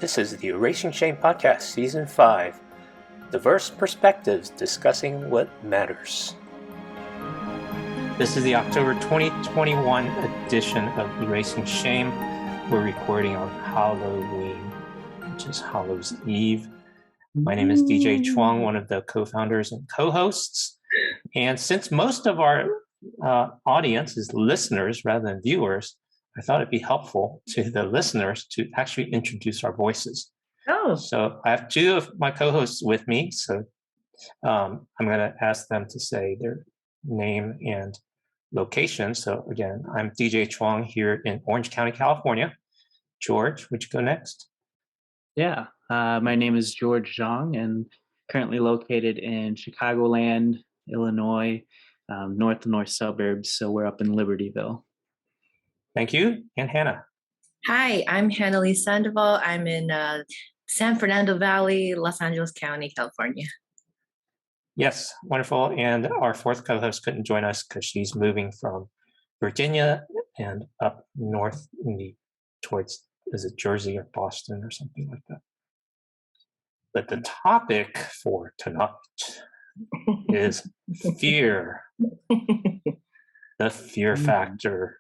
This is the Erasing Shame Podcast, Season 5. Diverse perspectives discussing what matters. This is the October 2021 edition of Erasing Shame. We're recording on Halloween, which is Hallows Eve. My name is DJ Chuang, one of the co-founders and co-hosts. And since most of our audience is listeners rather than viewers, I thought it'd be helpful to the listeners to actually introduce our voices. Oh. So I have two of my co-hosts with me. So I'm going to ask them to say their name and location. So again, I'm DJ Chuang here in Orange County, California. George, would you go next? Yeah, my name is George Xiong and currently located in Chicagoland, Illinois, north suburbs. So we're up in Libertyville. Thank you. And Hannah. Hi, I'm Hannah Lee Sandoval. I'm in San Fernando Valley, Los Angeles County, California. Yes, wonderful. And our fourth co-host couldn't join us because she's moving from Virginia and up north towards, is it Jersey or Boston or something like that? But the topic for tonight is fear. The fear factor,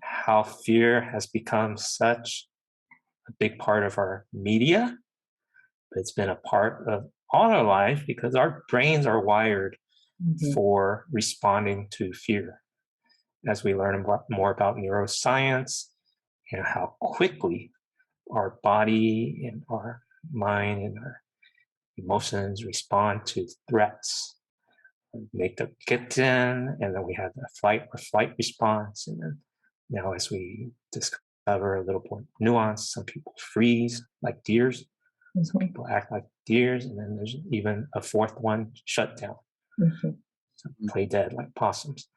how fear has become such a big part of our media, but it's been a part of all our lives because our brains are wired for responding to fear. As we learn more about neuroscience and how quickly our body and our mind and our emotions respond to threats. Make the kitten, and then we have the fight or flight response. And then now as we discover a little more nuance, some people freeze like deers, some people act like deers, and then there's even a fourth one, shutdown. So play dead like possums.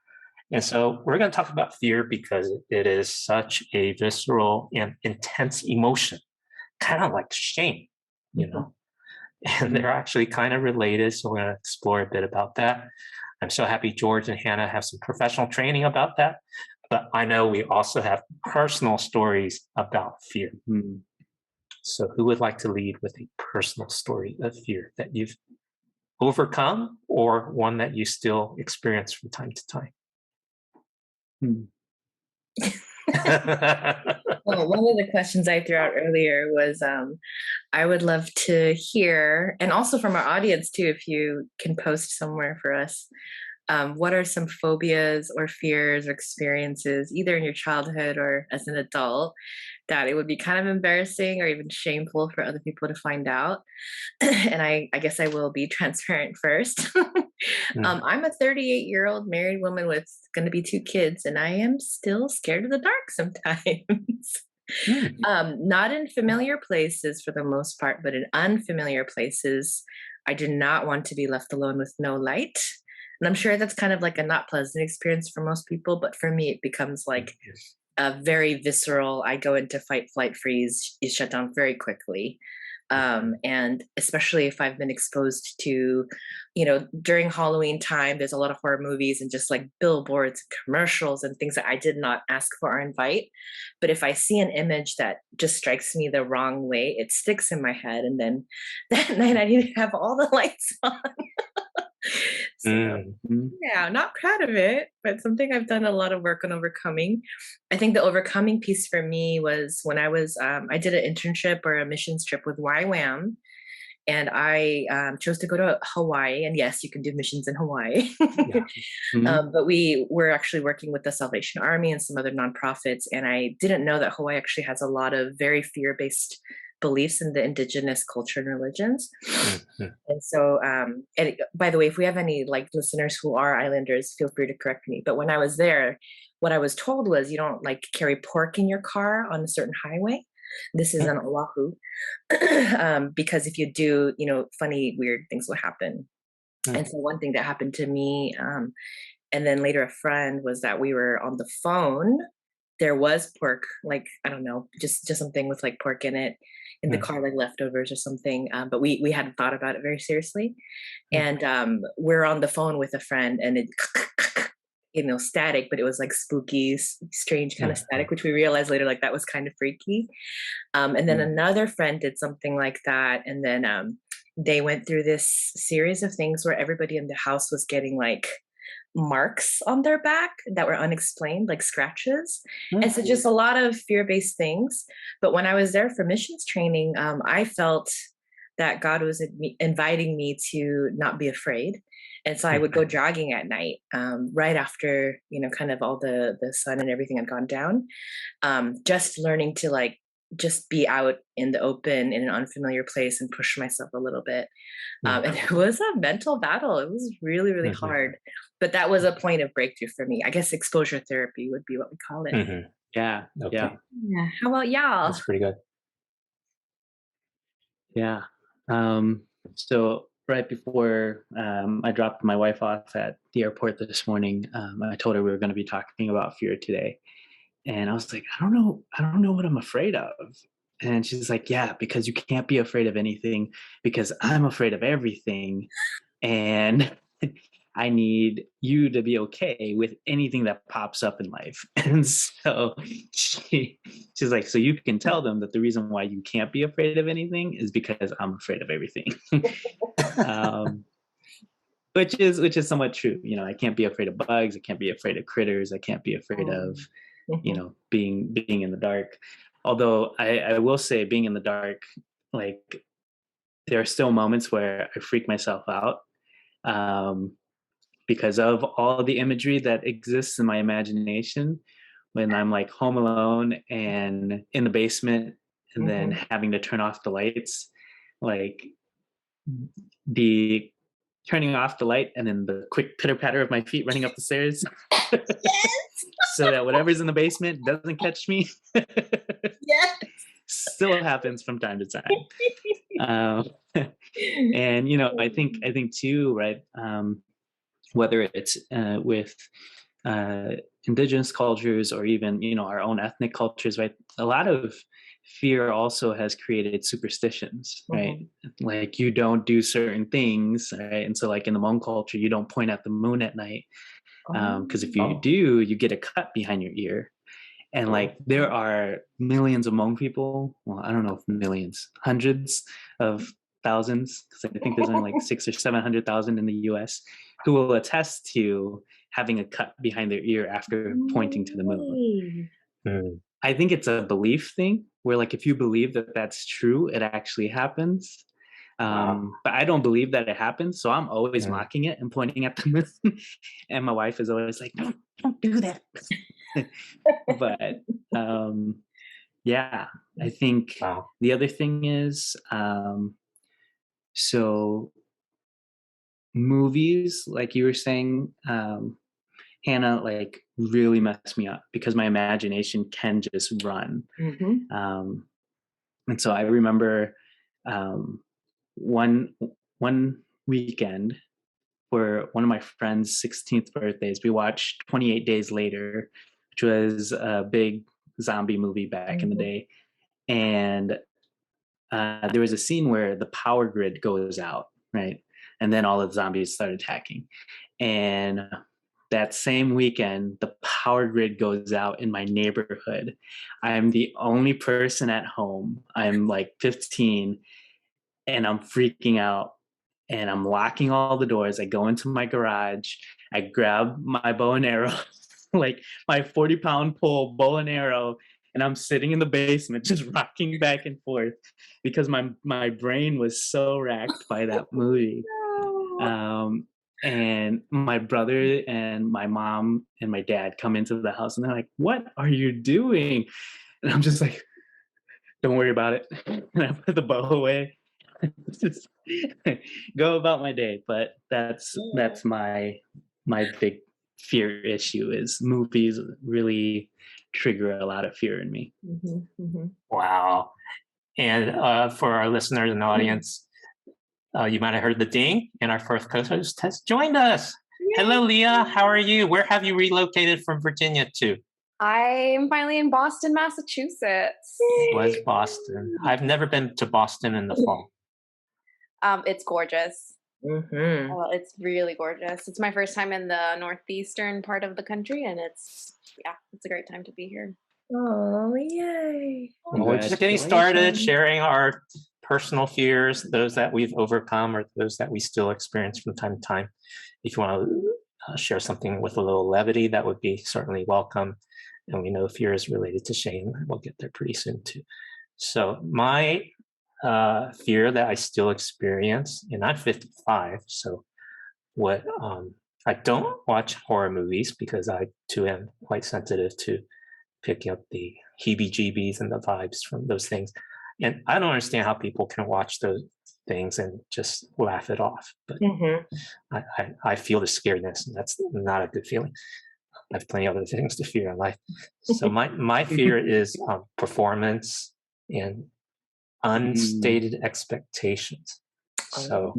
And so we're going to talk about fear because it is such a visceral and intense emotion, kind of like shame, you know. And they're actually kind of related, so we're going to explore a bit about that. I'm so happy George and Hannah have some professional training about that, but I know we also have personal stories about fear. So who would like to lead with a personal story of fear that you've overcome or one that you still experience from time to time? Well, one of the questions I threw out earlier was I would love to hear, and also from our audience too, if you can post somewhere for us, what are some phobias or fears or experiences, either in your childhood or as an adult, that it would be kind of embarrassing or even shameful for other people to find out? And I guess I will be transparent first. I'm a 38-year-old married woman with going to be 2 kids, and I am still scared of the dark sometimes. Not in familiar places for the most part, but in unfamiliar places, I do not want to be left alone with no light. And I'm sure that's kind of like a not pleasant experience for most people, but for me, it becomes like a very visceral, I go into fight, flight, freeze, is shut down very quickly. And especially if I've been exposed to, during Halloween time, there's a lot of horror movies and just like billboards, commercials, and things that I did not ask for or invite. But if I see an image that just strikes me the wrong way, it sticks in my head. And then that night I need to have all the lights on. So, yeah, not proud of it, but something I've done a lot of work on overcoming. I think the overcoming piece for me was when I did an internship or a missions trip with YWAM, and I chose to go to Hawaii. And yes, you can do missions in Hawaii. But we were actually working with the Salvation Army and some other nonprofits. And I didn't know that Hawaii actually has a lot of very fear-based beliefs in the indigenous culture and religions. And so, and by the way, if we have any listeners who are islanders, feel free to correct me. But when I was there, what I was told was you don't carry pork in your car on a certain highway. This is on Oahu. Because if you do, funny, weird things will happen. And so one thing that happened to me, and then later a friend, was that we were on the phone. There was pork, I don't know, just something with pork in it in the car, leftovers or something. But we hadn't thought about it very seriously. And we're on the phone with a friend, and it static, but it was like spooky, strange kind of static, which we realized later, like that was kind of freaky. And then another friend did something like that. And then they went through this series of things where everybody in the house was getting like marks on their back that were unexplained, like scratches. And so just a lot of fear-based things. But when I was there for missions training, I felt that God was inviting me to not be afraid. And so I would go jogging at night, right after, kind of all the sun and everything had gone down, just learning to like just be out in the open in an unfamiliar place and push myself a little bit. And it was a mental battle. It was really, really hard. But that was a point of breakthrough for me. I guess exposure therapy would be what we call it. Yeah. Okay. Yeah. How about y'all? That's pretty good. Yeah. So right before I dropped my wife off at the airport this morning, I told her we were going to be talking about fear today. And I was like, I don't know what I'm afraid of. And she's like, yeah, because you can't be afraid of anything because I'm afraid of everything. And I need you to be okay with anything that pops up in life. And so she's like, so you can tell them that the reason why you can't be afraid of anything is because I'm afraid of everything. Which is somewhat true. I can't be afraid of bugs. I can't be afraid of critters. I can't be afraid of, being in the dark. Although I will say being in the dark, like there are still moments where I freak myself out. Because of all the imagery that exists in my imagination when I'm like home alone and in the basement and then having to turn off the lights, like the turning off the light and then the quick pitter patter of my feet running up the stairs so that whatever's in the basement doesn't catch me. Still happens from time to time. And I think too, right? Whether it's with indigenous cultures or even our own ethnic cultures, right? A lot of fear also has created superstitions, right? Like you don't do certain things, right? And so like in the Hmong culture, you don't point at the moon at night because if you do, you get a cut behind your ear. And like there are millions of Hmong people, well, I don't know if millions, hundreds of thousands, because I think there's only like 600,000 or 700,000 in the US, who will attest to having a cut behind their ear after pointing to the moon. I think it's a belief thing where like if you believe that that's true, it actually happens. But I don't believe that it happens, so I'm always mocking it and pointing at the moon. And my wife is always like, "No, don't do that." But yeah, I think the other thing is so movies, like you were saying, Hannah, like really messed me up because my imagination can just run. And so I remember one weekend for one of my friend's 16th birthdays, we watched 28 Days Later, which was a big zombie movie back in the day. And there was a scene where the power grid goes out, right? And then all the zombies start attacking. And that same weekend, the power grid goes out in my neighborhood. I'm the only person at home. I'm like 15 and I'm freaking out and I'm locking all the doors. I go into my garage. I grab my bow and arrow, like my 40-pound pole bow and arrow, and I'm sitting in the basement just rocking back and forth because my brain was so racked by that movie. And my brother and my mom and my dad come into the house and they're like, "What are you doing?" And I'm just like, "Don't worry about it." And I put the bow away. Just go about my day. But that's my big fear issue is movies really trigger a lot of fear in me. Wow. And for our listeners and audience, you might have heard the ding, and our fourth co-host has joined us. Yay. Hello, Leah. How are you? Where have you relocated from Virginia to? I'm finally in Boston, Massachusetts. It was Boston. I've never been to Boston in the fall. It's gorgeous. Mm-hmm. Oh, it's really gorgeous. It's my first time in the northeastern part of the country, and it's a great time to be here. Oh, yay. Well, we're just getting started sharing our personal fears, those that we've overcome or those that we still experience from time to time. If you want to share something with a little levity, that would be certainly welcome. And we know fear is related to shame. We'll get there pretty soon too. So my fear that I still experience, and I'm 55, so what I don't watch horror movies because I too am quite sensitive to picking up the heebie-jeebies and the vibes from those things. And I don't understand how people can watch those things and just laugh it off. But I feel the scaredness, and that's not a good feeling. I have plenty of other things to fear in life. So my fear is performance and unstated expectations. So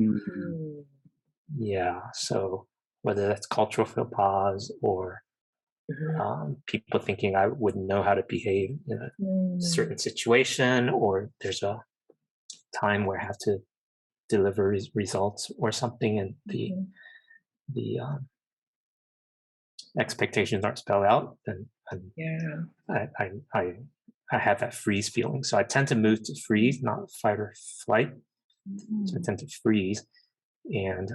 yeah, so whether that's cultural faux pas or people thinking I wouldn't know how to behave in a certain situation, or there's a time where I have to deliver results or something, and the expectations aren't spelled out, then I have that freeze feeling. So I tend to move to freeze, not fight or flight. So I tend to freeze, and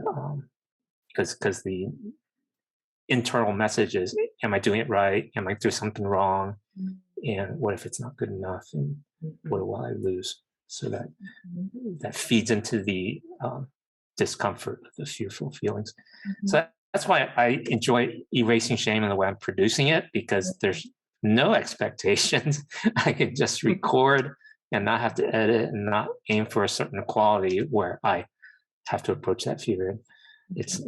because the internal message is, am I doing it right? Am I doing something wrong? And what if it's not good enough? And what will I lose? So that feeds into the discomfort of the fearful feelings. So that's why I enjoy erasing shame in the way I'm producing it, because there's no expectations. I can just record and not have to edit and not aim for a certain quality where I have to approach that fear. It's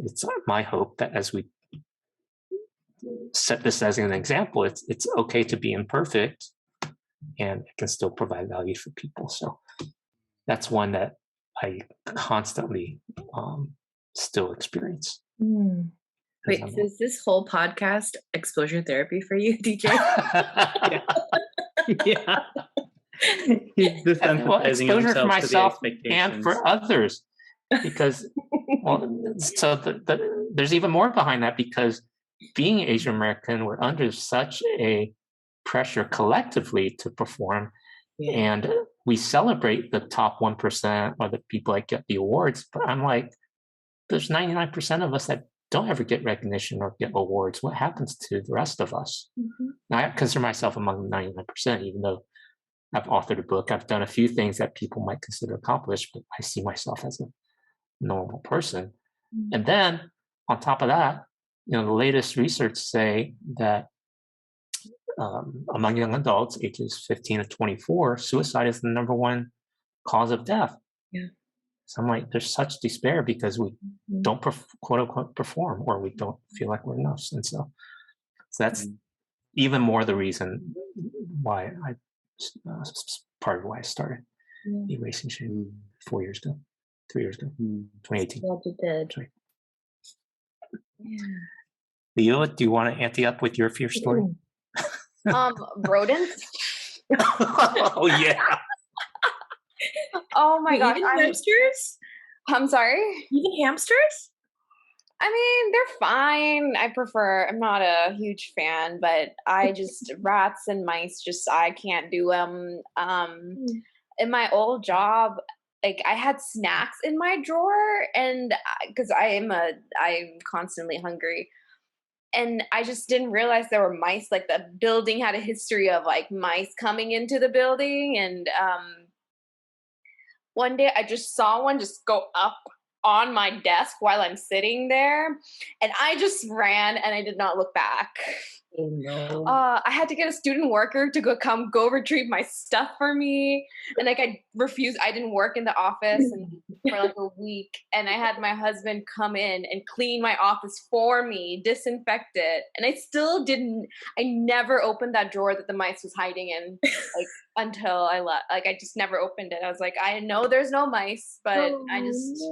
my hope that as we set this as an example, it's okay to be imperfect and it can still provide value for people. So that's one that I constantly still experience. Wait, so is this whole podcast exposure therapy for you, DJ? Yeah. He's desensitizing exposure for myself to the and for others, because so there's even more behind that, because being Asian American, we're under such a pressure collectively to perform, and we celebrate the top 1% or the people that get the awards. But I'm like, there's 99% of us that don't ever get recognition or get awards. What happens to the rest of us? Now, I consider myself among the 99%, even though I've authored a book. I've done a few things that people might consider accomplished, but I see myself as a normal person. And then on top of that, the latest research say that among young adults ages 15 to 24, suicide is the number one cause of death. So I'm like, there's such despair because we don't quote unquote perform, or we don't feel like we're enough. And so that's even more the reason why part of why I started erasing shame 3 years ago, 2018. Glad you did. Sorry. Leah, do you want to ante up with your fear story? Rodents. Oh yeah. Oh my gosh. Even hamsters? I'm sorry? Even hamsters? I mean, they're fine. I'm not a huge fan, but I just, rats and mice, I can't do them. In my old job, like I had snacks in my drawer, and because I'm constantly hungry. And I just didn't realize there were mice. Like the building had a history of like mice coming into the building. And one day I just saw one just go up on my desk while I'm sitting there. And I just ran and I did not look back. Oh no. I had to get a student worker to go retrieve my stuff for me. And like I refused. I didn't work in the office for like a week. And I had my husband come in and clean my office for me, disinfect it. And I never opened that drawer that the mice was hiding in, like until I left. Like I just never opened it. I was like, I know there's no mice, but I just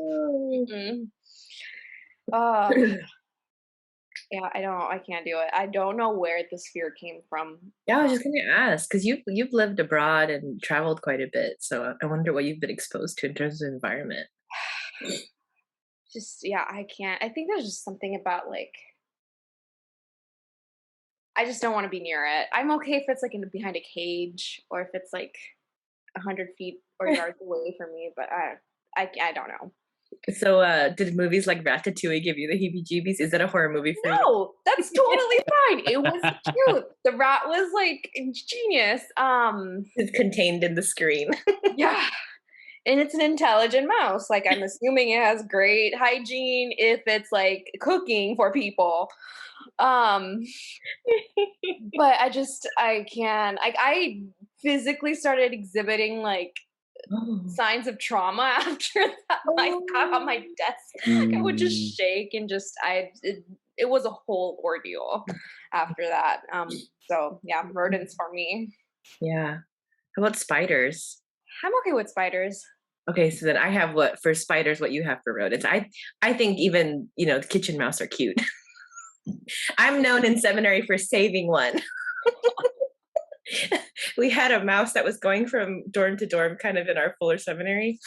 yeah, I can't do it. I don't know where this fear came from. Yeah, I was just gonna ask, because you've lived abroad and traveled quite a bit, so I wonder what you've been exposed to in terms of environment. just yeah, I can't. I think there's just something about like I just don't want to be near it. I'm okay if it's like behind a cage or if it's like 100 feet or yards away from me, but I don't know. So, did movies like Ratatouille give you the heebie-jeebies? Is that a horror movie for you? No, that's totally fine. It was cute. The rat was like genius. It's contained in the screen. Yeah. And it's an intelligent mouse. Like I'm assuming it has great hygiene if it's like cooking for people. Um but I can't. I physically started exhibiting like Oh. signs of trauma after that. I got on my desk. I would just shake and just it was a whole ordeal after that. So yeah, rodents for me. Yeah. How about spiders? I'm okay with spiders. Okay, so then I have what for spiders, what you have for rodents. I think even, the kitchen mouse are cute. I'm known in seminary for saving one. We had a mouse that was going from dorm to dorm kind of in our Fuller seminary.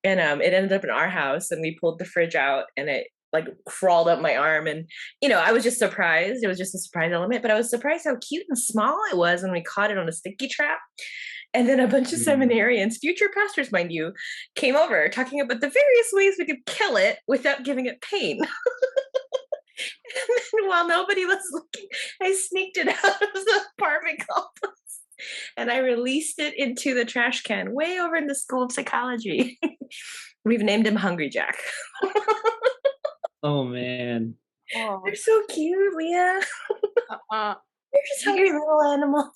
And it ended up in our house and we pulled the fridge out and it like crawled up my arm. And, I was just surprised. It was just a surprise element, but I was surprised how cute and small it was when we caught it on a sticky trap. And then a bunch of seminarians, future pastors, mind you, came over talking about the various ways we could kill it without giving it pain. And then while nobody was looking, I sneaked it out of the apartment complex and I released it into the trash can way over in the School of Psychology. We've named him Hungry Jack. Oh man. Oh. They're so cute, Leah. They're just hungry little animals.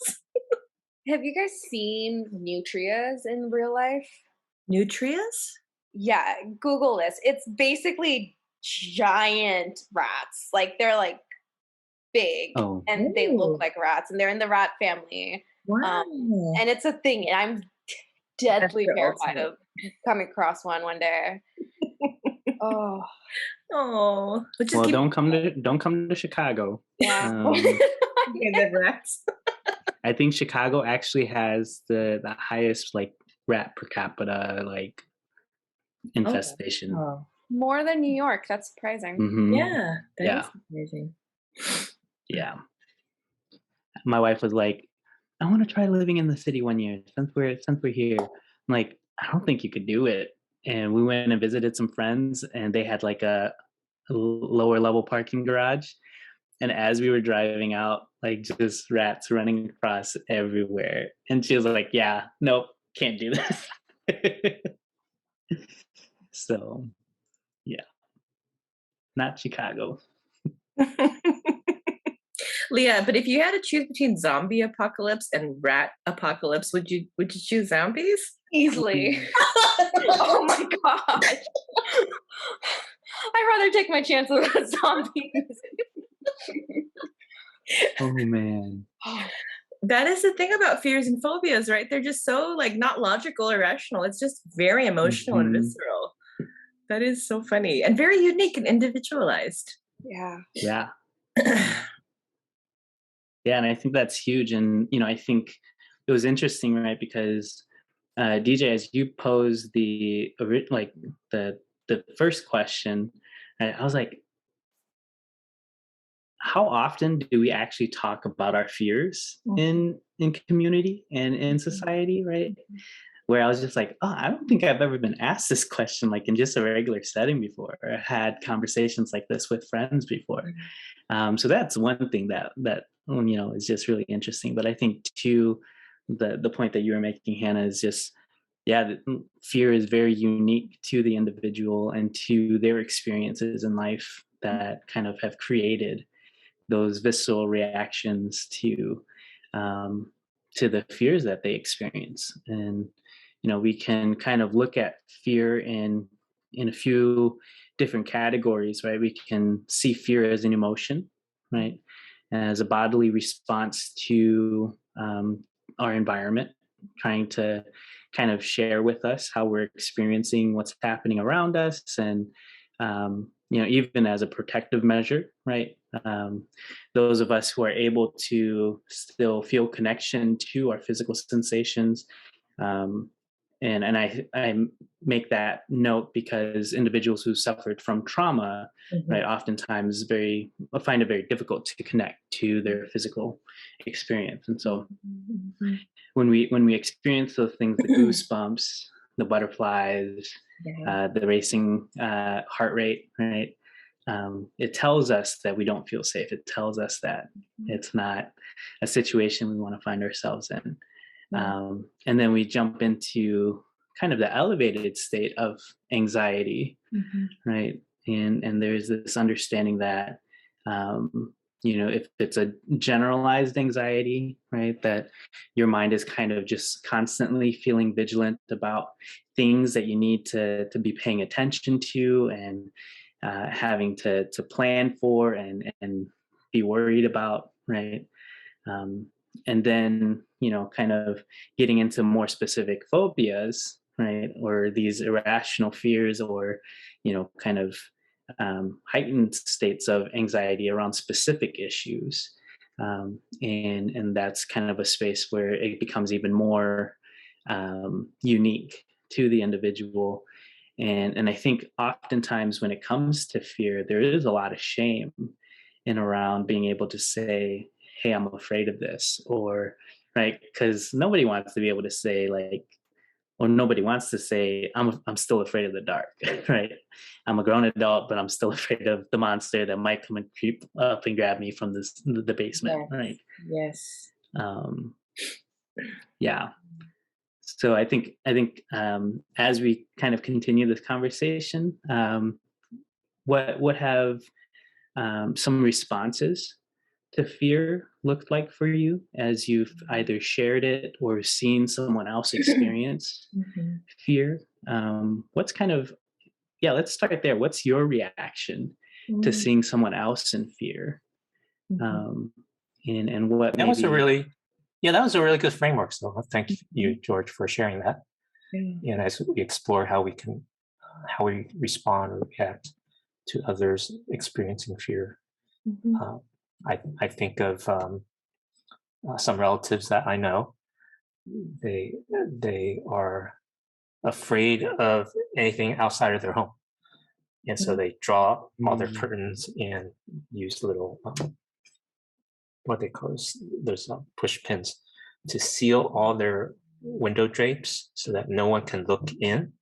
Have you guys seen nutrias in real life? Nutrias? Yeah, Google this. It's basically giant rats. Like they're like big and they look like rats and they're in the rat family. Wow. And it's a thing. And I'm deadly terrified of coming across one day. Oh. Oh. Well, don't come to Chicago. Yeah. Rats. I think Chicago actually has the highest like rat per capita like infestation. Oh. More than New York. That's surprising. Mm-hmm. Yeah, that is amazing. Yeah. My wife was like, I want to try living in the city one year since we're here. I'm like, I don't think you could do it. And we went and visited some friends and they had like a lower level parking garage. And as we were driving out, like just rats running across everywhere. And she was like, yeah, nope, can't do this. So, yeah, not Chicago. Leah, but if you had to choose between zombie apocalypse and rat apocalypse, would you choose zombies? Easily. Oh my gosh. I'd rather take my chances with zombies. Oh man. That is the thing about fears and phobias, right? They're just so like not logical or rational. It's just very emotional and visceral. That is so funny and very unique and individualized. Yeah. Yeah. Yeah, and I think that's huge. And I think it was interesting, right? Because DJ, as you posed the first question, I was like, how often do we actually talk about our fears in community and in society, right? Where I was just like, oh, I don't think I've ever been asked this question like in just a regular setting before, or had conversations like this with friends before. So that's one thing that is just really interesting. But I think too, the point that you were making, Hannah, is just fear is very unique to the individual and to their experiences in life that kind of have created those visceral reactions to the fears that they experience. And we can kind of look at fear in a few different categories, right? We can see fear as an emotion, right? As a bodily response to our environment, trying to kind of share with us how we're experiencing what's happening around us, and even as a protective measure, right? Those of us who are able to still feel connection to our physical sensations, and I make that note because individuals who suffered from trauma, right, oftentimes find it very difficult to connect to their physical experience. And so when we experience those things, the goosebumps, the butterflies, the racing heart rate, right, it tells us that we don't feel safe. It tells us that it's not a situation we want to find ourselves in. And then we jump into kind of the elevated state of anxiety, right? And there's this understanding that, if it's a generalized anxiety, right, that your mind is kind of just constantly feeling vigilant about things that you need to be paying attention to and having to plan for and be worried about, right? And then, kind of getting into more specific phobias, right? Or these irrational fears or, kind of heightened states of anxiety around specific issues. And that's kind of a space where it becomes even more unique to the individual. And I think oftentimes when it comes to fear, there is a lot of shame in around being able to say, hey, I'm afraid of this, or right, because nobody wants to be able to say or nobody wants to say I'm still afraid of the dark, right? I'm a grown adult, but I'm still afraid of the monster that might come and creep up and grab me from the basement, right? Yes. Yeah. So I think as we kind of continue this conversation, what have some responses to fear looked like for you as you've either shared it or seen someone else experience fear? What's kind of, let's start there. What's your reaction to seeing someone else in fear? And what that was that was a really good framework. So thank you, George, for sharing that. And as we explore how we respond or react to others experiencing fear, I think of some relatives that I know. They are afraid of anything outside of their home, and so they draw all their curtains and use little what they call those push pins to seal all their window drapes so that no one can look in.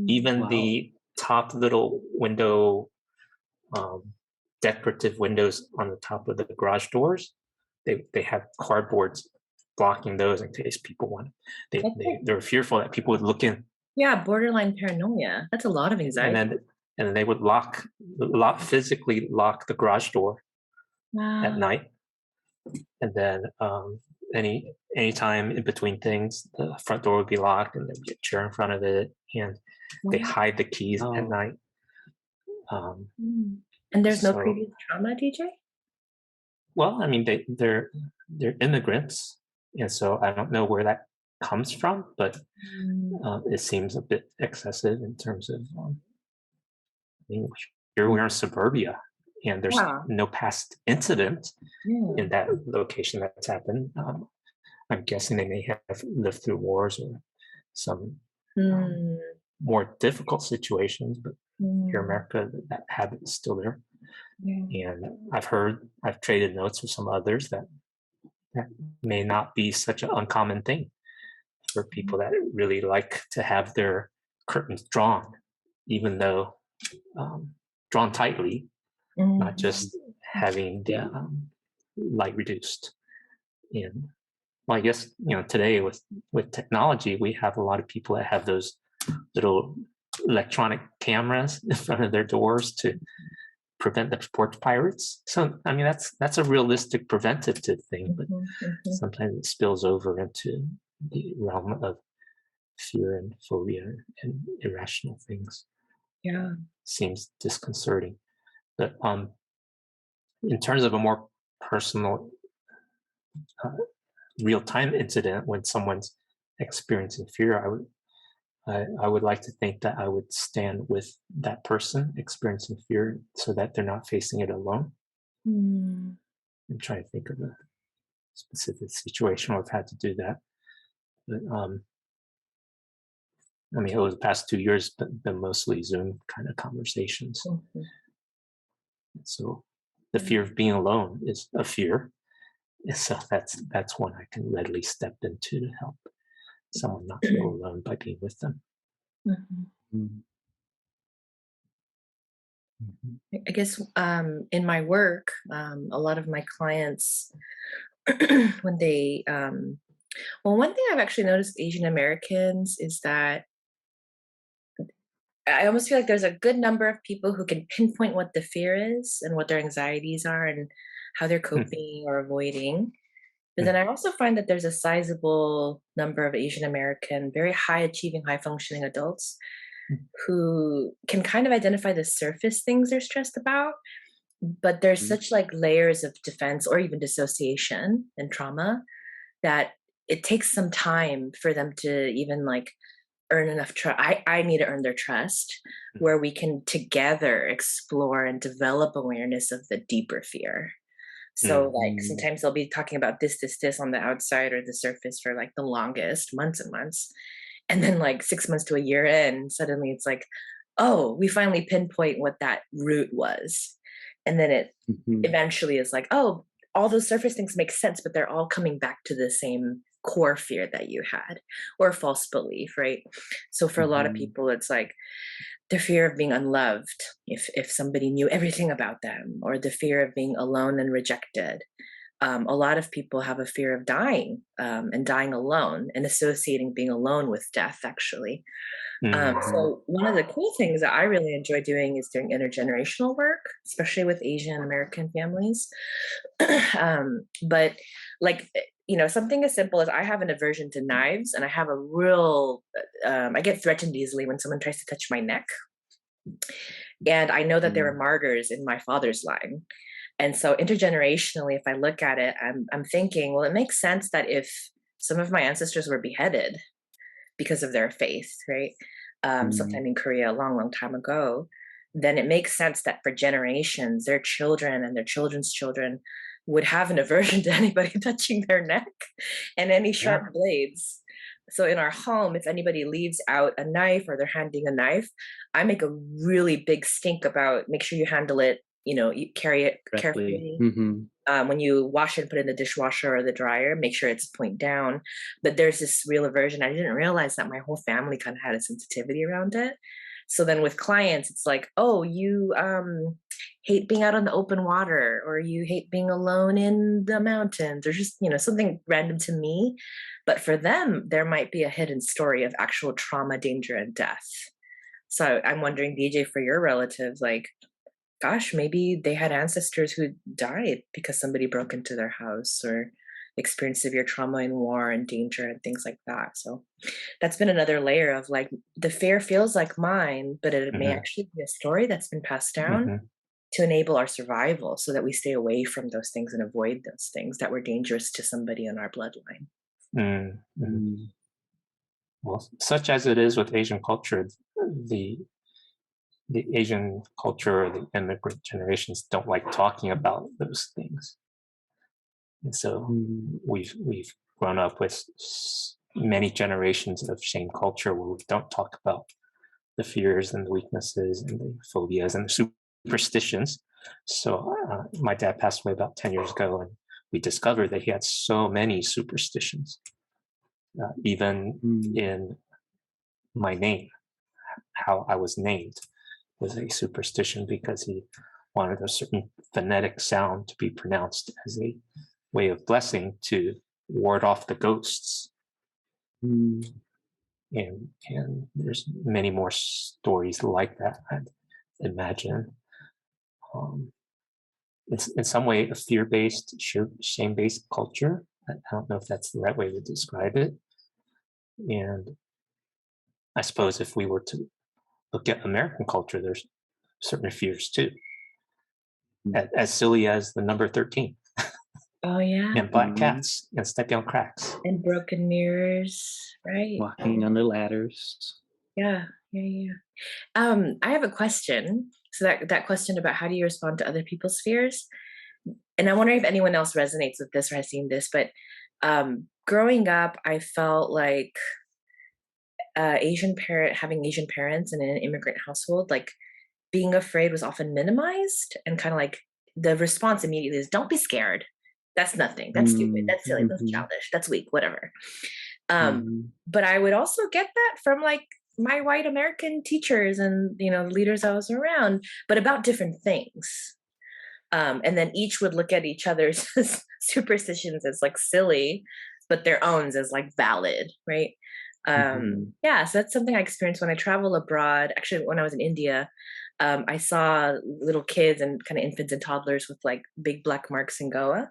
Even the top little window, decorative windows on the top of the garage doors, they have cardboards blocking those in case people want. They're fearful that people would look in. Yeah, borderline paranoia. That's a lot of anxiety. And then they would physically lock the garage door at night. And then any time in between things, the front door would be locked, and there'd be a chair in front of it, and they hide the keys at night. And there's no previous trauma, DJ? Well, I mean, they're immigrants, and so I don't know where that comes from, but it seems a bit excessive in terms of. Here we're in suburbia, and there's no past incident in that location that's happened. I'm guessing they may have lived through wars or some more difficult situations, but here in America, that habit is still there. And I've traded notes with some others that may not be such an uncommon thing for people that really like to have their curtains drawn, even though drawn tightly, not just having the light reduced. And well, I guess today with technology, we have a lot of people that have those little electronic cameras in front of their doors to prevent the porch pirates. So I mean that's a realistic preventative thing, but sometimes it spills over into the realm of fear and phobia and irrational things. Yeah, seems disconcerting. But in terms of a more personal, real-time incident when someone's experiencing fear, I would like to think that I would stand with that person experiencing fear so that they're not facing it alone. I'm trying to think of a specific situation where I've had to do that. But I mean, over the past 2 years, been mostly Zoom kind of conversations. Mhm. So the fear of being alone is a fear. So that's one I can readily step into to help someone not feel alone by being with them. Mhm. Mm. I guess in my work, a lot of my clients, when they, well, one thing I've actually noticed with Asian Americans is that I almost feel like there's a good number of people who can pinpoint what the fear is and what their anxieties are and how they're Hmm. coping or avoiding. But then I also find that there's a sizable number of Asian American, very high achieving, high functioning adults who can kind of identify the surface things they're stressed about, but there's Mhm. such like layers of defense or even dissociation and trauma that it takes some time for them to even like earn enough trust. I need to earn their trust where we can together explore and develop awareness of the deeper fear. So like sometimes they'll be talking about this on the outside or the surface for like the longest months and months. And then like 6 months to a year in, suddenly it's like, oh, we finally pinpoint what that root was. And then it Mhm. eventually is like, oh, all those surface things make sense, but they're all coming back to the same core fear that you had or false belief, right? So for a lot of Mhm. people, it's like the fear of being unloved if somebody knew everything about them, or the fear of being alone and rejected. A lot of people have a fear of dying and dying alone and associating being alone with death, actually. Mhm. So one of the cool things that I really enjoy doing is doing intergenerational work, especially with Asian American families. But like, something as simple as I have an aversion to knives, and I have a real, I get threatened easily when someone tries to touch my neck. And I know that there were martyrs in my father's line. And so intergenerationally, if I look at it, I'm thinking, well, it makes sense that if some of my ancestors were beheaded because of their faith, right? Sometime in Korea, a long, long time ago, then it makes sense that for generations, their children and their children's children would have an aversion to anybody touching their neck and any sharp Yeah. blades. So in our home, if anybody leaves out a knife or they're handing a knife, I make a really big stink about make sure you handle it, you carry it Correctly. carefully. Mm-hmm. When you wash it and put it in the dishwasher or the dryer, make sure it's point down. But there's this real aversion. I didn't realize that my whole family kind of had a sensitivity around it. So then with clients, it's like, oh, you hate being out on the open water, or you hate being alone in the mountains, or just, something random to me. But for them, there might be a hidden story of actual trauma, danger, and death. So I'm wondering, DJ, for your relatives, like, gosh, maybe they had ancestors who died because somebody broke into their house or experienced severe trauma in war and danger and things like that. So that's been another layer of like the fear feels like mine, but it may Mhm. actually be a story that's been passed down Mhm. to enable our survival so that we stay away from those things and avoid those things that were dangerous to somebody in our bloodline. Mhm. Well, such as it is with Asian culture, the the Asian culture or the immigrant generations don't like talking about those things, and so we've grown up with many generations of shame culture where we don't talk about the fears and the weaknesses and the phobias and the superstitions. So my dad passed away about 10 years ago, and we discovered that he had so many superstitions, even in my name, how I was named was a superstition because he wanted a certain phonetic sound to be pronounced as a way of blessing to ward off the ghosts. And there's many more stories like that, I'd imagine. It's in some way a fear-based, shame-based culture. I don't know if that's the right way to describe it. And I suppose if we were to look at American culture, there's certain fears too, as silly as the number 13 Oh, yeah. and black cats and stepping on cracks. And broken mirrors, right? Walking under ladders. Yeah. I have a question. So that question about how do you respond to other people's fears? And I'm wondering if anyone else resonates with this or has seen this, but growing up, I felt like having Asian parents in an immigrant household, like being afraid was often minimized, and kind of like the response immediately is, don't be scared. That's nothing. That's stupid. That's silly. That's childish. That's weak, whatever. But I would also get that from like my white American teachers and, you know, the leaders I was around, but about different things. And then each would look at each other's superstitions as like silly, but their own as like valid, right? Yeah, so that's something I experienced when I travel abroad. Actually, when I was in India, I saw little kids and kind of infants and toddlers with like big black marks in Goa,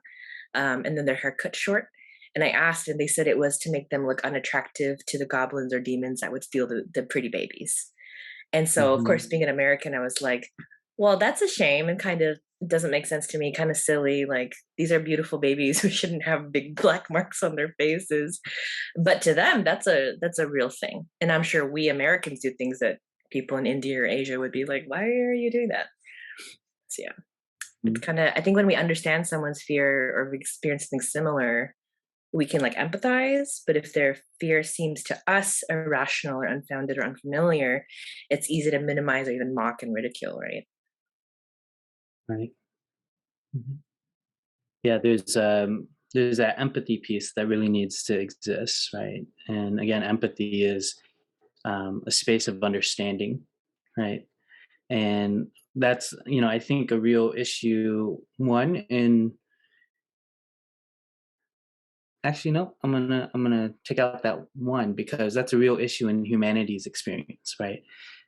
and then their hair cut short. And I asked, and they said it was to make them look unattractive to the goblins or demons that would steal the pretty babies. And so, of course, being an American, I was like, well, that's a shame, and kind of doesn't make sense to me, kind of silly. Like, these are beautiful babies who shouldn't have big black marks on their faces. But to them, that's a real thing. And I'm sure we Americans do things that people in India or Asia would be like, why are you doing that? So yeah, it's kind of, I think when we understand someone's fear or we experience something similar, we can like empathize. But if their fear seems to us irrational or unfounded or unfamiliar, it's easy to minimize or even mock and ridicule, right? Right. Yeah, there's that empathy piece that really needs to exist, right? And again, empathy is a space of understanding, right? And that's, you know, I think a real issue. One in Actually, no, I'm gonna take out that one, because that's a real issue in humanity's experience, right?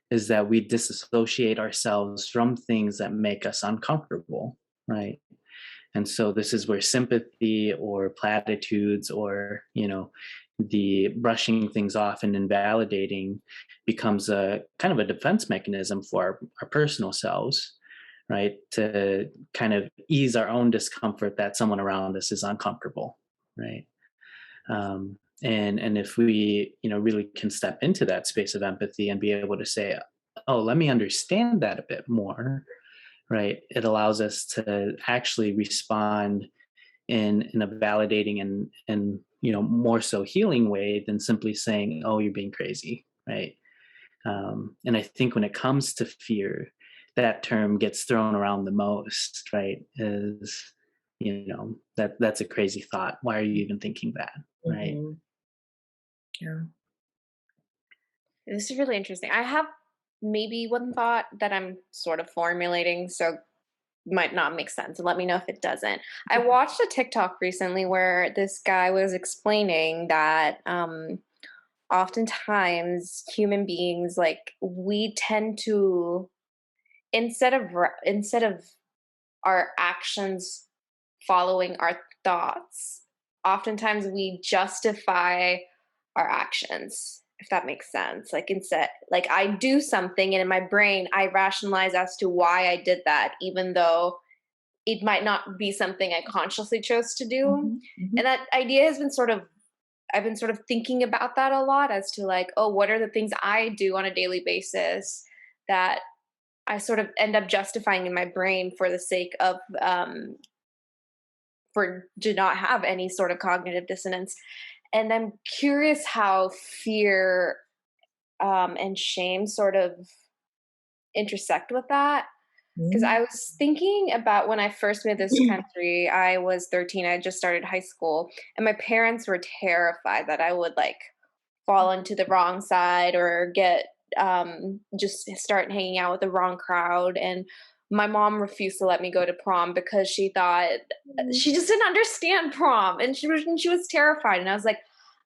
Is that we disassociate ourselves from things that make us uncomfortable, right? And so this is where sympathy or platitudes or, you know, the brushing things off and invalidating becomes a kind of a defense mechanism for our personal selves, right? To kind of ease our own discomfort that someone around us is uncomfortable, right? And if we, you know, really can step into that space of empathy and be able to say, oh, let me understand that a bit more, right? It allows us to actually respond in a validating and you know, more so healing way than simply saying, oh, you're being crazy, right? And I think when it comes to fear, that term gets thrown around the most, right? Is, you know, that's a crazy thought. Why are you even thinking that, right? Yeah. This is really interesting. I have maybe one thought that I'm sort of formulating, so might not make sense. And let me know if it doesn't. I watched a TikTok recently where this guy was explaining that oftentimes human beings, like, we tend to, instead of our actions following our thoughts, oftentimes we justify our actions, if that makes sense. Like, instead, like, I do something and in my brain I rationalize as to why I did that, even though it might not be something I consciously chose to do. And that idea has been sort of, I've been sort of thinking about that a lot, as to like, oh, what are the things I do on a daily basis that I sort of end up justifying in my brain for the sake of to not have any sort of cognitive dissonance. And I'm curious how fear and shame sort of intersect with that. Because I was thinking about when I first moved this country, I was 13, I just started high school, and my parents were terrified that I would like fall into the wrong side or get just start hanging out with the wrong crowd. And my mom refused to let me go to prom because she thought, she just didn't understand prom, and she was terrified. And I was like,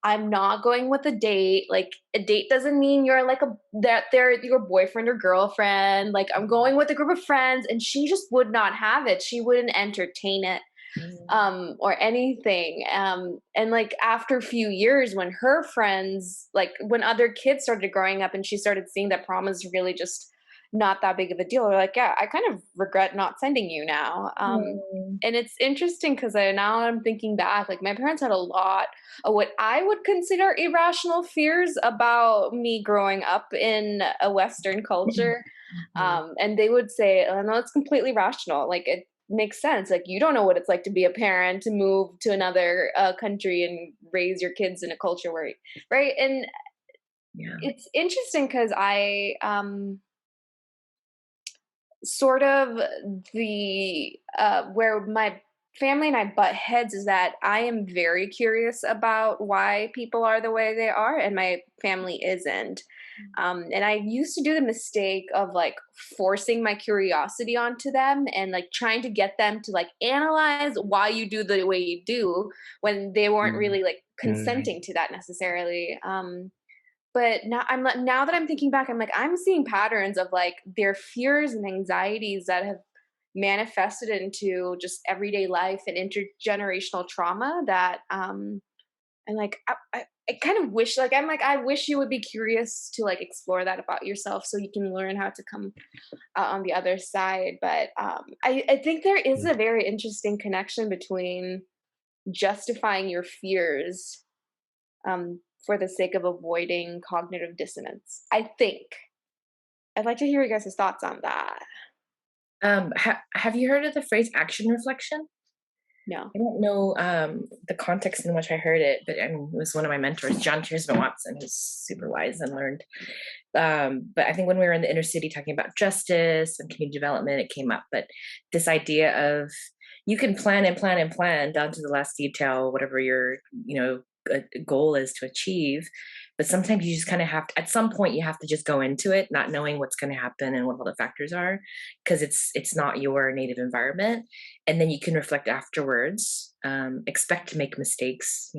I'm not going with a date. Like, a date doesn't mean you're like that they're your boyfriend or girlfriend. Like, I'm going with a group of friends. And she just would not have it. She wouldn't entertain it or anything. And like, after a few years, when her friends, like when other kids started growing up and she started seeing that prom is really just not that big of a deal, we're like, yeah, I kind of regret not sending you now. And it's interesting because now I'm thinking back, like, my parents had a lot of what I would consider irrational fears about me growing up in a Western culture. And they would say, oh, no, it's completely rational. Like, it makes sense. Like, you don't know what it's like to be a parent, to move to another country and raise your kids in a culture where, right? And Yeah. It's interesting because I sort of the where my family and I butt heads is that I am very curious about why people are the way they are, and my family isn't. And I used to do the mistake of like forcing my curiosity onto them and like trying to get them to like analyze why you do the way you do when they weren't really like consenting to that necessarily. But now that I'm thinking back, I'm like, I'm seeing patterns of like their fears and anxieties that have manifested into just everyday life and intergenerational trauma that and like I kind of wish like I'm like I wish you would be curious to like explore that about yourself so you can learn how to come out on the other side. But I think there is a very interesting connection between justifying your fears for the sake of avoiding cognitive dissonance. I think. I'd like to hear you guys' thoughts on that. Have you heard of the phrase action reflection? No. I don't know the context in which I heard it, but I mean, it was one of my mentors, John Kiersman Watson, who's super wise and learned. But I think when we were in the inner city talking about justice and community development, it came up. But this idea of you can plan and plan and plan down to the last detail, whatever your goal is to achieve. But sometimes you just kind of have to, at some point, you have to just go into it, not knowing what's going to happen and what all the factors are, because it's not your native environment. And then you can reflect afterwards, expect to make mistakes,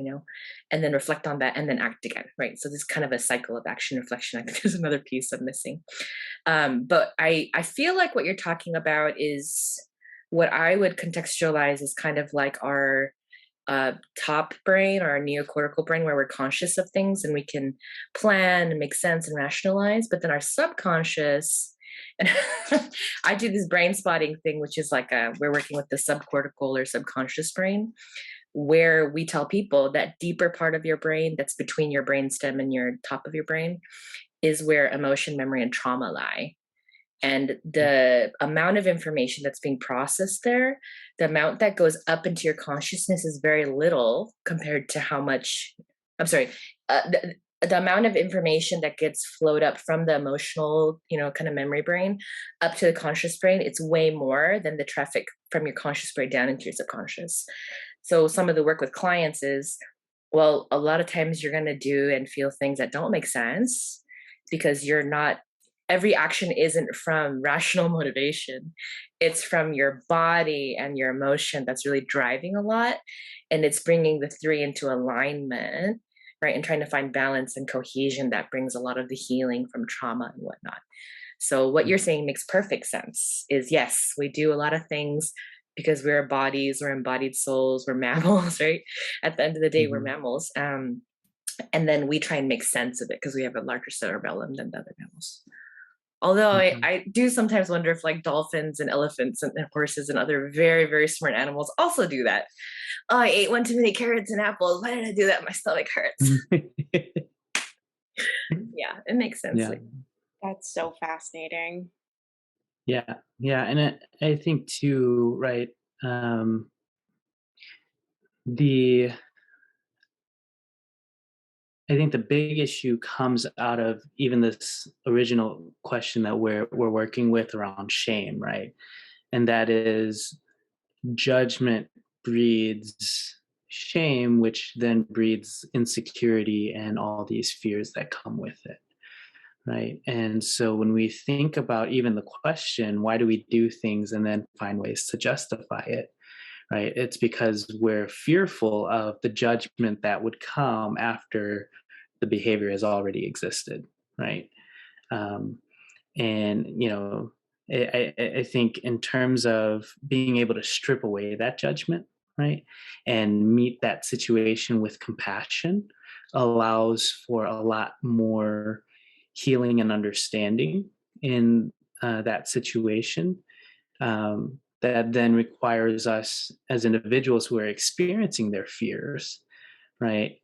and then reflect on that and then act again, right? So this is kind of a cycle of action reflection. I think there's another piece I'm missing. But I feel like what you're talking about is what I would contextualize as kind of like our top brain or our neocortical brain, where we're conscious of things and we can plan and make sense and rationalize. But then our subconscious, and I do this brain spotting thing, which is like we're working with the subcortical or subconscious brain, where we tell people that deeper part of your brain that's between your brainstem and your top of your brain is where emotion, memory, and trauma lie. And the amount of information that's being processed there, the amount that goes up into your consciousness is very little compared to how much, the amount of information that gets flowed up from the emotional, kind of memory brain up to the conscious brain, it's way more than the traffic from your conscious brain down into your subconscious. So some of the work with clients is, well, a lot of times you're going to do and feel things that don't make sense because every action isn't from rational motivation. It's from your body and your emotion that's really driving a lot. And it's bringing the three into alignment, right? And trying to find balance and cohesion that brings a lot of the healing from trauma and whatnot. So what you're saying makes perfect sense is, yes, we do a lot of things because we're bodies, we're embodied souls, we're mammals, right? At the end of the day, we're mammals. And then we try and make sense of it because we have a larger cerebellum than the other mammals. Although I do sometimes wonder if like dolphins and elephants and horses and other very, very smart animals also do that. Oh, I ate one too many carrots and apples. Why did I do that? My stomach hurts. Yeah, it makes sense. Yeah. That's so fascinating. Yeah. And I think too, right, I think the big issue comes out of even this original question that we're working with around shame, right? And that is judgment breeds shame, which then breeds insecurity and all these fears that come with it, right? And so when we think about even the question, why do we do things and then find ways to justify it, right? It's because we're fearful of the judgment that would come after the behavior has already existed, right? And I think in terms of being able to strip away that judgment, right, and meet that situation with compassion allows for a lot more healing and understanding in that situation. That then requires us as individuals who are experiencing their fears, right,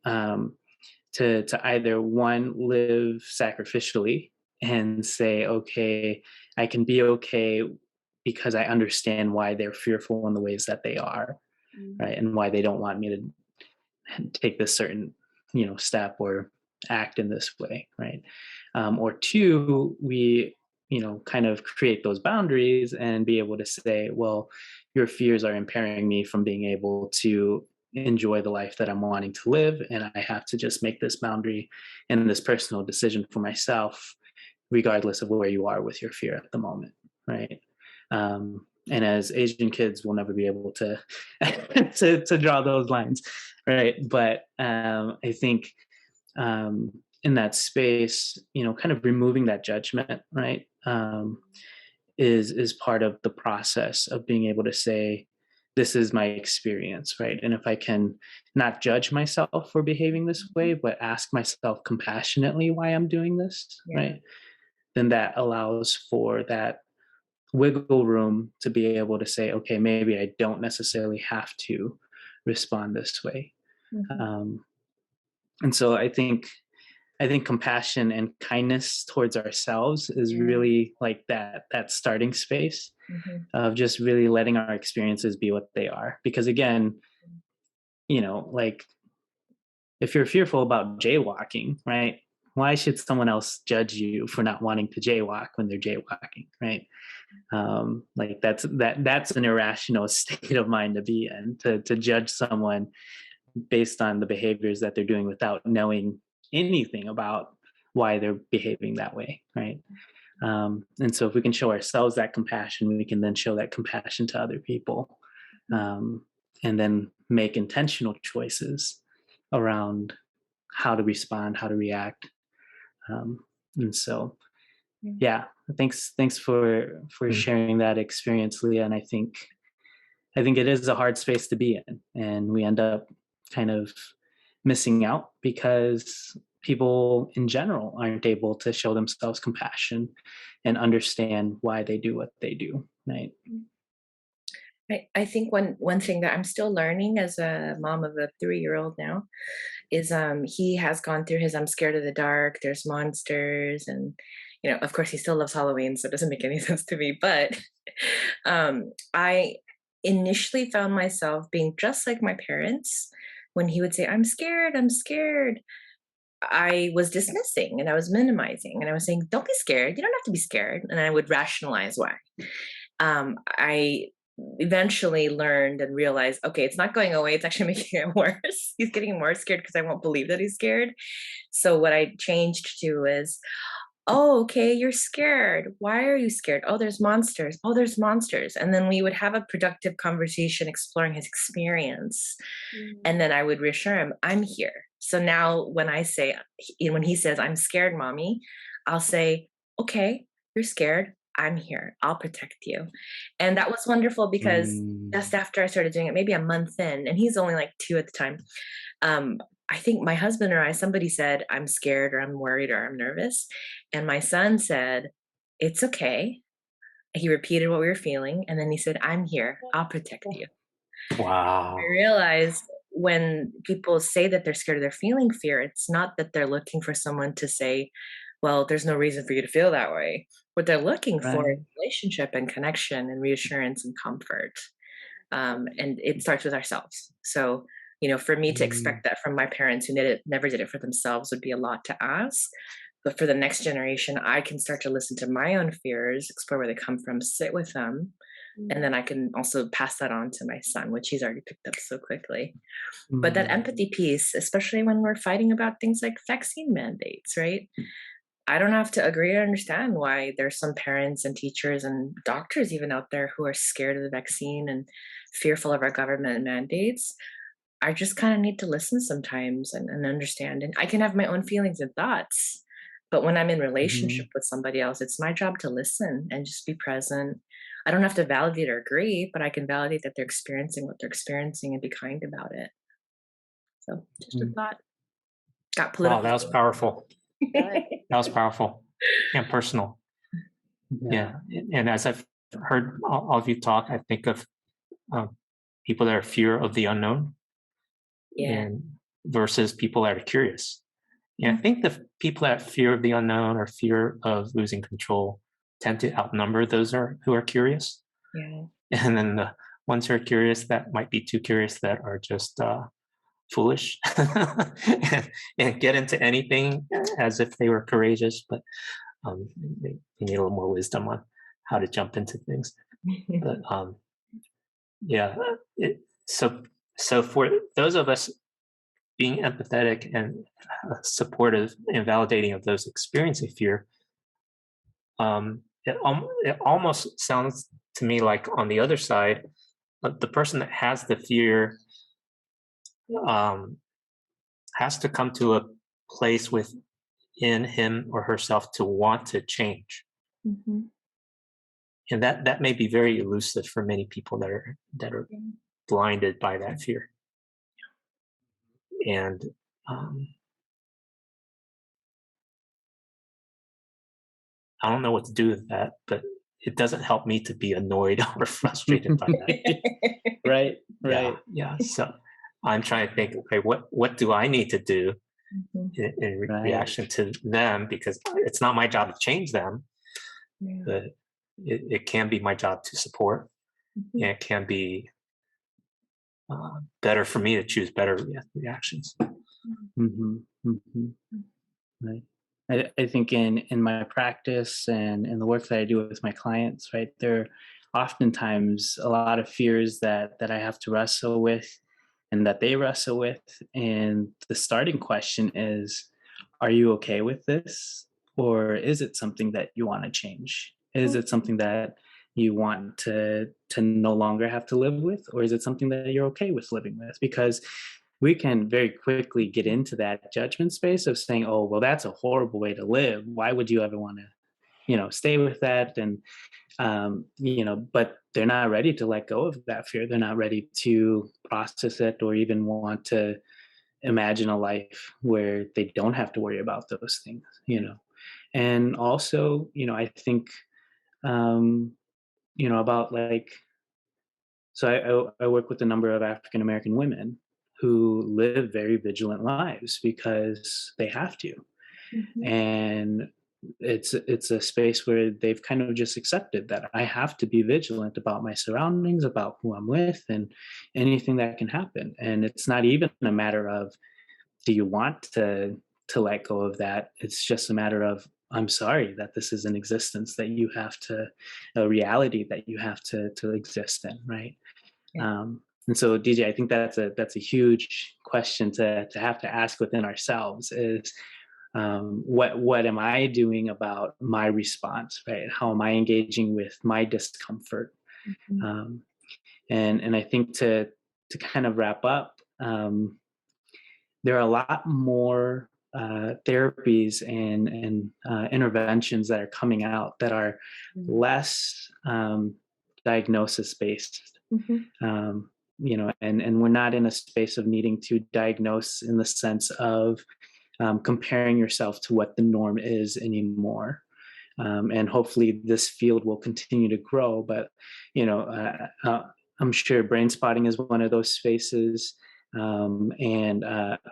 to either one, live sacrificially and say, okay, I can be okay because I understand why they're fearful in the ways that they are, right, and why they don't want me to take this certain step or act in this way, right? Or two, we, kind of create those boundaries and be able to say, well, your fears are impairing me from being able to enjoy the life that I'm wanting to live. And I have to just make this boundary and this personal decision for myself, regardless of where you are with your fear at the moment, right? And as Asian kids, we'll never be able to to draw those lines, right? But I think in that space, kind of removing that judgment, right, is part of the process of being able to say, this is my experience, right? And if I can not judge myself for behaving this way, but ask myself compassionately why I'm doing this, right? Then that allows for that wiggle room to be able to say, okay, maybe I don't necessarily have to respond this way. And so I think compassion and kindness towards ourselves is really like that starting space of just really letting our experiences be what they are. Because again, like if you're fearful about jaywalking, right? Why should someone else judge you for not wanting to jaywalk when they're jaywalking, right? Like that's an irrational state of mind to be in, to judge someone based on the behaviors that they're doing without knowing anything about why they're behaving that way, right? And so if we can show ourselves that compassion, we can then show that compassion to other people, and then make intentional choices around how to respond, how to react. And so, yeah, thanks for sharing that experience, Leah. And I think it is a hard space to be in, and we end up kind of missing out because people in general aren't able to show themselves compassion and understand why they do what they do, right? I think one thing that I'm still learning as a mom of a 3-year-old now is he has gone through his I'm scared of the dark, there's monsters, and of course he still loves Halloween, so it doesn't make any sense to me. But I initially found myself being just like my parents. When he would say, I'm scared, I was dismissing and I was minimizing and I was saying, don't be scared. You don't have to be scared. And I would rationalize why. I eventually learned and realized, okay, it's not going away. It's actually making it worse. He's getting more scared because I won't believe that he's scared. So what I changed to is, oh, okay, you're scared. Why are you scared? Oh, there's monsters. Oh, there's monsters. And then we would have a productive conversation exploring his experience. And then I would reassure him, I'm here. So now when he says, I'm scared, mommy, I'll say, okay, you're scared. I'm here. I'll protect you. And that was wonderful because just after I started doing it, maybe a month in, and he's only like 2 at the time, I think my husband or somebody said, I'm scared or I'm worried or I'm nervous. And my son said, it's okay. He repeated what we were feeling. And then he said, I'm here. I'll protect you. Wow. I realized when people say that they're scared or they're feeling fear, it's not that they're looking for someone to say, well, there's no reason for you to feel that way. What they're looking for is relationship and connection and reassurance and comfort. And it starts with ourselves. So, for me to expect that from my parents who never did it for themselves would be a lot to ask. But for the next generation, I can start to listen to my own fears, explore where they come from, sit with them. And then I can also pass that on to my son, which he's already picked up so quickly. But that empathy piece, especially when we're fighting about things like vaccine mandates, right? I don't have to agree or understand why there's some parents and teachers and doctors even out there who are scared of the vaccine and fearful of our government mandates. I just kind of need to listen sometimes and understand. And I can have my own feelings and thoughts. But when I'm in relationship with somebody else, it's my job to listen and just be present. I don't have to validate or agree, but I can validate that they're experiencing what they're experiencing and be kind about it. So just a thought. Got political. Wow, that was powerful. That was powerful and personal. Yeah. And as I've heard all of you talk, I think of people that are fear of the unknown and versus people that are curious. And I think the people that fear of the unknown or fear of losing control tend to outnumber those who are curious. Yeah. And then the ones who are curious that might be too curious that are just foolish and get into anything as if they were courageous, but they need a little more wisdom on how to jump into things. But yeah, so for those of us being empathetic and supportive and validating of those experiencing fear, it almost sounds to me like on the other side, the person that has the fear has to come to a place within him or herself to want to change. Mm-hmm. And that may be very elusive for many people that are blinded by that fear. And I don't know what to do with that, but it doesn't help me to be annoyed or frustrated by that. Right. Yeah. So I'm trying to think, okay, what do I need to do in reaction to them? Because it's not my job to change them, but it can be my job to support. And it can be better for me to choose better reactions. Right. I think in my practice and in the work that I do with my clients, right, there are oftentimes a lot of fears that I have to wrestle with and that they wrestle with. And the starting question is, are you okay with this? Or is it something that you want to change? Is it something that you want to no longer have to live with? Or is it something that you're okay with living with? Because we can very quickly get into that judgment space of saying, oh, well, that's a horrible way to live. Why would you ever want to, stay with that? And, but they're not ready to let go of that fear. They're not ready to process it or even want to imagine a life where they don't have to worry about those things, And also, I think, about so I work with a number of African American women who live very vigilant lives because they have to. And it's a space where they've kind of just accepted that I have to be vigilant about my surroundings, about who I'm with, and anything that can happen. And it's not even a matter of, do you want to let go of that? It's just a matter of, I'm sorry that this is an existence that you have to, a reality that you have to exist in, right? And so, DJ, I think that's a huge question to have to ask within ourselves is, what am I doing about my response, right? How am I engaging with my discomfort? And I think to kind of wrap up, there are a lot more therapies and interventions that are coming out that are less diagnosis based. And we're not in a space of needing to diagnose in the sense of comparing yourself to what the norm is anymore. And hopefully this field will continue to grow, but I'm sure brain spotting is one of those spaces. And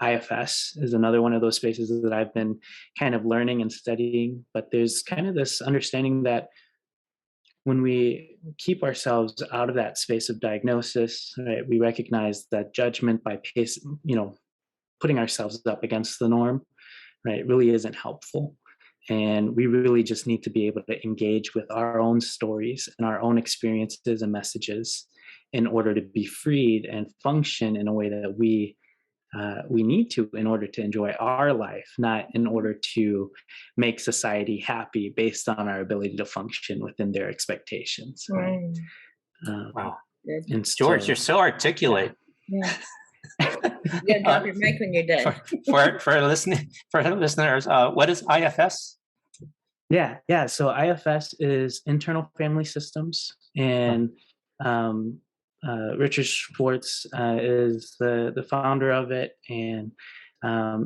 IFS is another one of those spaces that I've been kind of learning and studying, but there's kind of this understanding that when we keep ourselves out of that space of diagnosis, right, we recognize that judgment by putting ourselves up against the norm, right, really isn't helpful. And we really just need to be able to engage with our own stories and our own experiences and messages in order to be freed and function in a way that we need to in order to enjoy our life, not in order to make society happy based on our ability to function within their expectations. Right. Wow. And George, you're so articulate. Yeah. Yeah, drop your mic when you're done. For listeners, what is IFS? Yeah. So IFS is internal family systems, and Richard Schwartz is the founder of it, and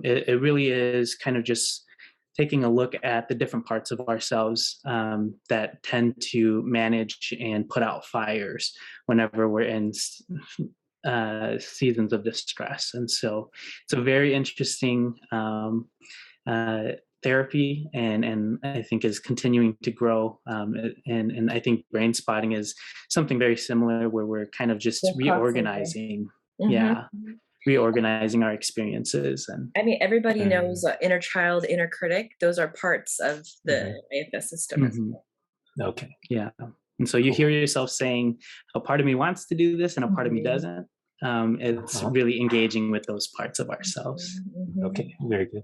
it really is kind of just taking a look at the different parts of ourselves that tend to manage and put out fires whenever we're in seasons of distress. And so it's a very interesting therapy, and I think is continuing to grow. And I think brain spotting is something very similar, where we're kind of just reorganizing. Yeah. reorganizing our experiences. And I mean, everybody knows inner child, inner critic. Those are parts of the AFS system. Okay. Yeah. And so you hear yourself saying, a part of me wants to do this and a part of me doesn't. It's really engaging with those parts of ourselves. Okay, very good.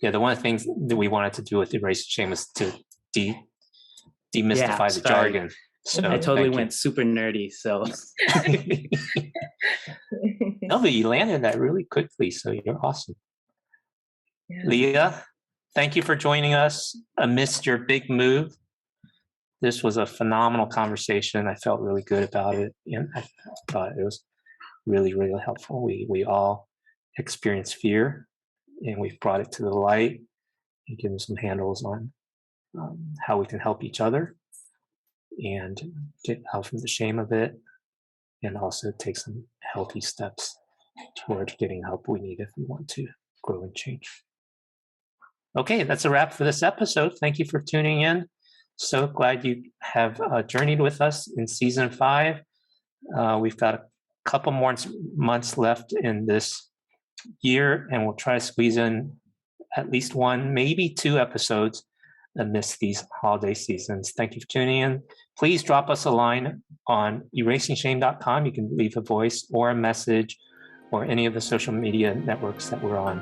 Yeah, one of the things that we wanted to do with Erase Shame was to demystify the jargon. So I totally went super nerdy. So no, but you landed that really quickly, so you're awesome. Yeah. Leah, thank you for joining us amidst your big move. This was a phenomenal conversation. I felt really good about it, and I thought it was really, really helpful. We all experience fear, and we've brought it to the light and given some handles on how we can help each other and get out from the shame of it, and also take some healthy steps toward getting help we need if we want to grow and change. Okay, that's a wrap for this episode. Thank you for tuning in. So glad you have journeyed with us in season 5. We've got a couple more months left in this year, and we'll try to squeeze in at least 1, maybe 2 episodes amidst these holiday seasons. Thank you for tuning in. Please drop us a line on erasingshame.com. You can leave a voice or a message or any of the social media networks that we're on,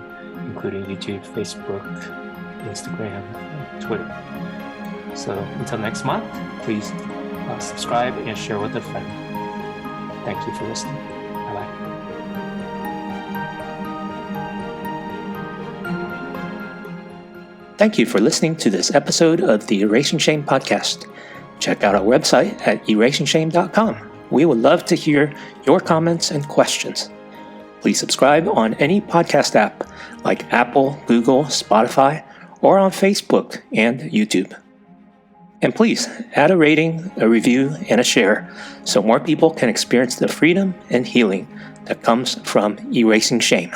including YouTube, Facebook, Instagram, and Twitter. So until next month, please subscribe and share with a friend. Thank you for listening. Bye-bye. Thank you for listening to this episode of the Erasing Shame podcast. Check out our website at erasingshame.com. We would love to hear your comments and questions. Please subscribe on any podcast app like Apple, Google, Spotify, or on Facebook and YouTube. And please add a rating, a review, and a share so more people can experience the freedom and healing that comes from erasing shame.